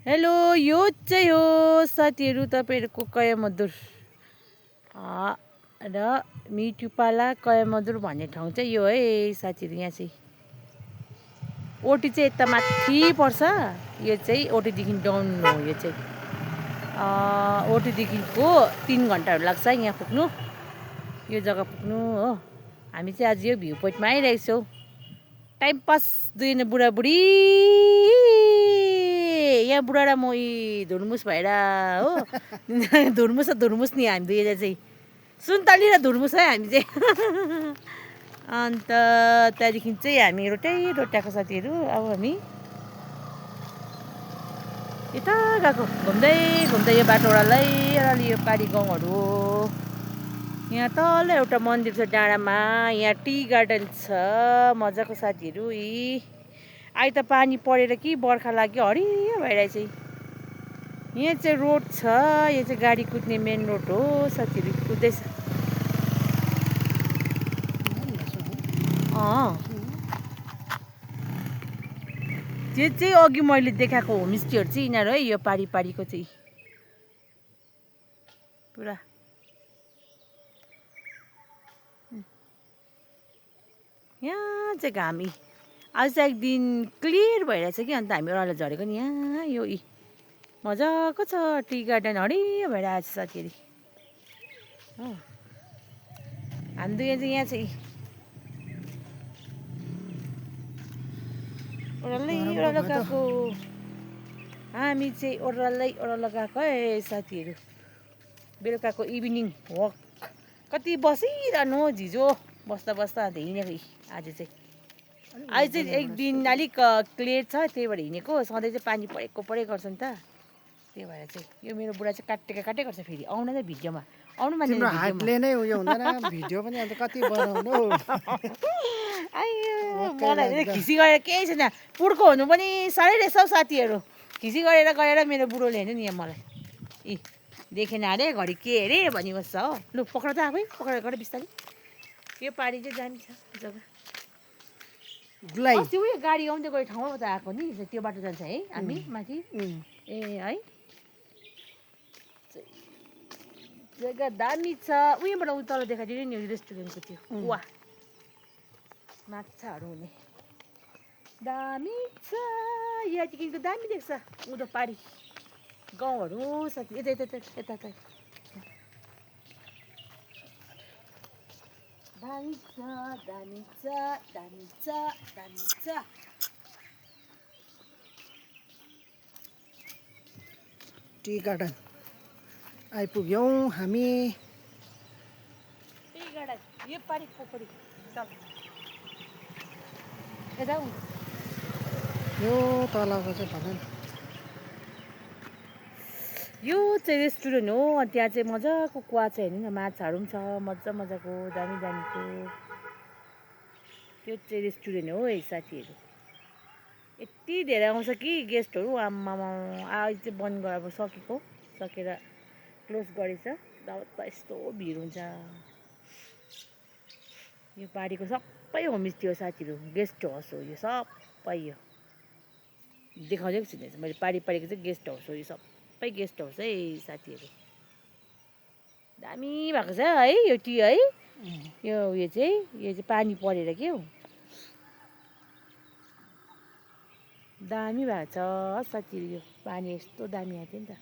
Hello, यो चाहिँ हो साथीहरू तपाईँहरूको कयामदुर र मिठुपाला कयामदुर भन्ने ठाउँ चाहिँ यो है साथीहरू। यहाँ चाहिँ ओटी चाहिँ यता माथि पर्छ, यो चाहिँ ओटीदेखि डाउन हो। यो चाहिँ ओटीदेखिको 3 घन्टाहरू लाग्छ यहाँ पुग्नु, यो जग्गा पुग्नु हो। हामी चाहिँ आज यो भ्यू पोइन्टमा आइरहेको छौँ। टाइम पास दुईजना बुढाबुढी, यहाँ बुढा र म धुर्मुस भएर हो। धुर्मुस नि हामी दुईजना चाहिँ सुन्तली र धुर्मुस है हामी चाहिँ। अन्त त्यहाँदेखि चाहिँ हामी रोट्याएको साथीहरू। अब हामी यता गएको घुम्दै घुम्दै यो बाटो ओह्रालै यो पारी गाउँहरू हो। यहाँ तल एउटा मन्दिर छ डाँडामा, यहाँ टी गार्डन छ मजाको साथीहरू। अहिले त पानी परेर कि बर्खा लाग्यो हरियो भइरहेछ। यहाँ चाहिँ रोड छ, यो चाहिँ गाडी कुद्ने मेन रोड हो साथीहरू। कुद्दैछ त्यो चाहिँ अघि मैले देखाएको होमस्टेहरू चाहिँ यिनीहरू है, यो पारीको चाहिँ पुरा यहाँ चाहिँ घामी आज चाहिँ एक दिन क्लियर भइरहेछ कि। अन्त हामी ओह्रालो झरेको नि यहाँ यो मजाको छ टी गार्डन हरियो भइरहेको छ साथीहरू। हामी दुई चाहिँ यहाँ चाहिँ ओह्रालो गएको, हामी चाहिँ ओह्रालो गएको है साथीहरू। बेलुकाको इभिनिङ वक कति बसिरहनु झिजो बस्दा अन्त हिँडेको आज चाहिँ एक दिन अलिक क्लियर छ, त्यही भएर हिँडेको। सधैँ चाहिँ पानी परेको गर्छ नि त, त्यही भएर चाहिँ यो मेरो बुढा चाहिँ काटे गर्छ। फेरि आउनु त भिडियोमा आउनु माने हातले नै उयो हुँदैन भिडियो पनि अन्त कति बनाउनु। आइयो मलाई खिसी गरेर केही छैन, पुड्को हुनु पनि साह्रै रहेछ हौ साथीहरू। खिसी गरेर मेरो बुढोले हेर्नु नि यहाँ मलाई देखेन अरे घरि के अरे भनिबस्छ हो। लु पक्र त आफै पक्रेर गर बिस्तारै। यो पानी चाहिँ दामी छ जग्गा। अस्ति उयो गाडी आउँदै गयो ठाउँमा त आएको नि, त्यो बाटो जान्छ है हामी माथि। ए है जग्गा दामी छ। उयोबाट उयो तल देखाइदिनु नि रेस्टुरेन्टको त्यो वाह माछाहरू हुने दामी छ। यहाँदेखिको दामी देख्छ उँधो पारी गाउँहरू साथी। यता दामी छ। टी गार्डन आइपुग्यौँ हामी। टी गार्डन यो पारी पोखरी चल यता यो तलको चाहिँ भन न। यो चाहिँ रेस्टुरेन्ट हो। त्यहाँ चाहिँ मजाको कुवा छ, हेर्नु न माछाहरू पनि छ मजाको दामीको। त्यो चाहिँ रेस्टुरेन्ट हो है साथीहरू। यति धेरै आउँछ कि गेस्टहरू, आम्मामा आज चाहिँ बन्द गरेर सकेर क्लोज गरेछ। त यस्तो भिड हुन्छ। यो पारीको सबै होमस्टे हो साथीहरू, गेस्ट हाउस हो यो सबै। यो देखाउँदै छुइनँ मैले, पारीको चाहिँ गेस्ट हाउस हो यो सबै गेस्ट हाउस है साथीहरू। दामी भएको छ है यो टी है। यो चाहिँ पानी परेर के हो दामी भएको छ साथीहरू। यो पानी यस्तो दामी आएको थियो नि त।